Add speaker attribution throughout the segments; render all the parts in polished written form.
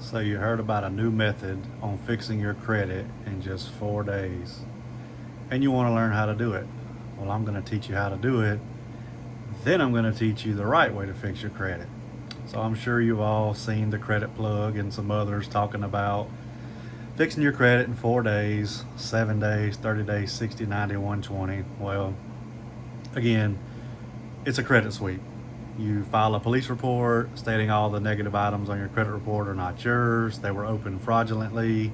Speaker 1: So you heard about a new method on fixing your credit in just 4 days, and you want to learn how to do it. Well, I'm going to teach you how to do it. Then I'm going to teach you the right way to fix your credit. So I'm sure you've all seen the credit plug and some others talking about fixing your credit in 4 days, 7 days, 30 days, 60, 90, 120. Well, again, it's a credit sweep. You file a police report stating all the negative items on your credit report are not yours. They were opened fraudulently.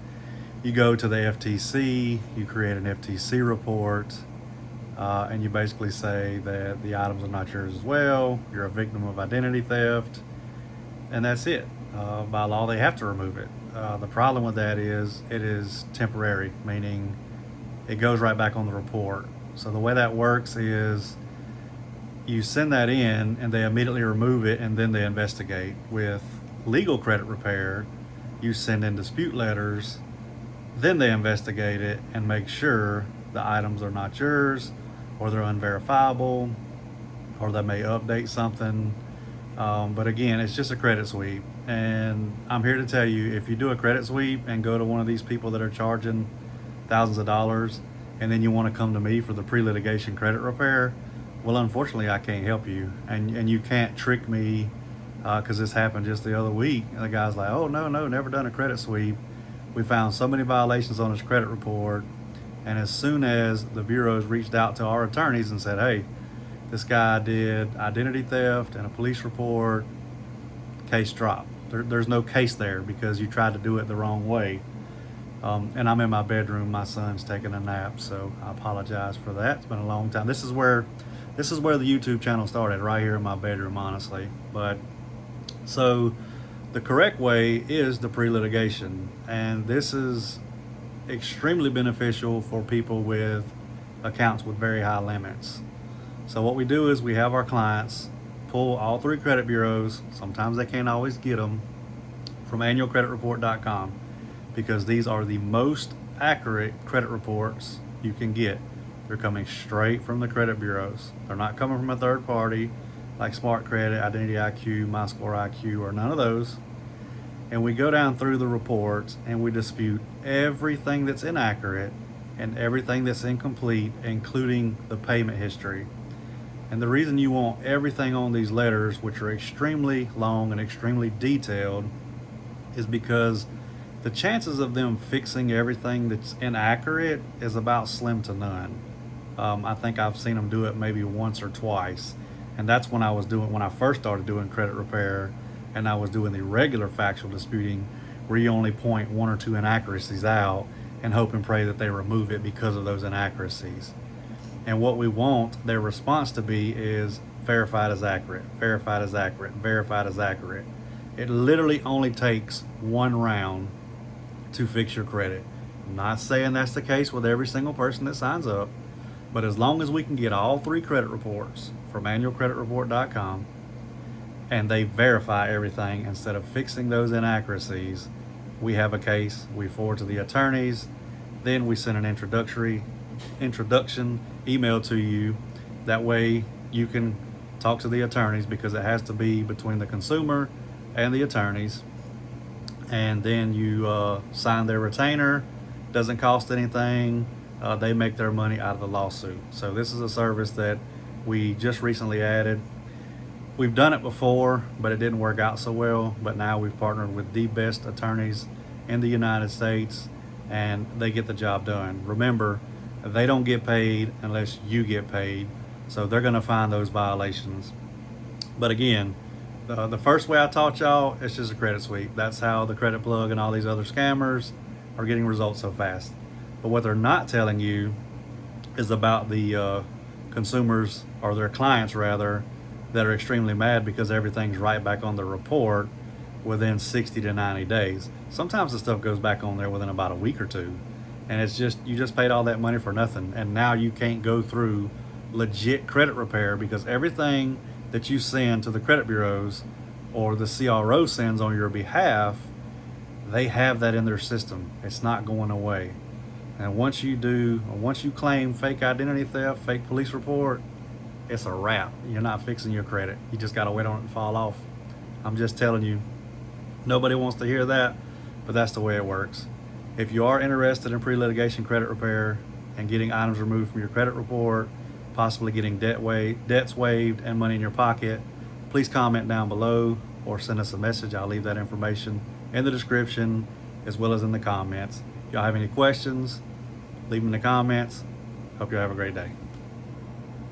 Speaker 1: You go to the FTC, you create an FTC report, and you basically say that the items are not yours as well. You're a victim of identity theft, and that's it. By law, they have to remove it. The problem with that is it is temporary, meaning it goes right back on the report. So the way that works is you send that in and they immediately remove it, and then they investigate. With legal credit repair, you send in dispute letters, then they investigate it and make sure the items are not yours, or they're unverifiable, or they may update something. But again, it's just a credit sweep. And I'm here to tell you, if you do a credit sweep and go to one of these people that are charging thousands of dollars, and then you want to come to me for the pre-litigation credit repair, well, unfortunately, I can't help you. And you can't trick me, because this happened just the other week. And the guy's like, oh, no, never done a credit sweep. We found so many violations on his credit report. And as soon as the bureaus reached out to our attorneys and said, hey, this guy did identity theft and a police report, case dropped. There's no case there because you tried to do it the wrong way. And I'm in my bedroom. My son's taking a nap, so I apologize for that. It's been a long time. This is where the YouTube channel started, right here in my bedroom, honestly. But so the correct way is the pre-litigation, and this is extremely beneficial for people with accounts with very high limits. So what we do is we have our clients pull all 3 credit bureaus. Sometimes they can't always get them from annualcreditreport.com, because these are the most accurate credit reports you can get. They're coming straight from the credit bureaus. They're not coming from a third party like Smart Credit, Identity IQ, MyScore IQ, or none of those. And we go down through the reports and we dispute everything that's inaccurate and everything that's incomplete, including the payment history. And the reason you want everything on these letters, which are extremely long and extremely detailed, is because the chances of them fixing everything that's inaccurate is about slim to none. I think I've seen them do it maybe once or twice, and that's when I first started doing credit repair, and I was doing the regular factual disputing, where you only point 1 or 2 inaccuracies out and hope and pray that they remove it because of those inaccuracies. And what we want their response to be is verified as accurate, verified as accurate, verified as accurate. It literally only takes 1 round to fix your credit. I'm not saying that's the case with every single person that signs up, but as long as we can get all 3 credit reports from annualcreditreport.com and they verify everything instead of fixing those inaccuracies, we have a case. We forward to the attorneys, then we send an introduction email to you. That way you can talk to the attorneys, because it has to be between the consumer and the attorneys. And then you sign their retainer. Doesn't cost anything. They make their money out of the lawsuit. So this is a service that we just recently added. We've done it before, but it didn't work out so well. But now we've partnered with the best attorneys in the United States, and they get the job done. Remember, they don't get paid unless you get paid. So they're gonna find those violations. But again, the first way I taught y'all, it's just a credit sweep. That's how the credit plug and all these other scammers are getting results so fast. But what they're not telling you is about the consumers, or their clients rather, that are extremely mad because everything's right back on the report within 60 to 90 days. Sometimes the stuff goes back on there within about a week or 2. And it's just, you just paid all that money for nothing. And now you can't go through legit credit repair, because everything that you send to the credit bureaus or the CRO sends on your behalf, they have that in their system. It's not going away. And once you claim fake identity theft, fake police report, it's a wrap. You're not fixing your credit. You just got to wait on it to fall off. I'm just telling you, Nobody wants to hear that, but that's the way it works. If you are interested in pre-litigation credit repair and getting items removed from your credit report, possibly getting debts waived and money in your pocket, please comment down below or send us a message. I'll leave that information in the description as well as in the comments. If y'all have any questions, leave them in the comments. Hope you have a great day.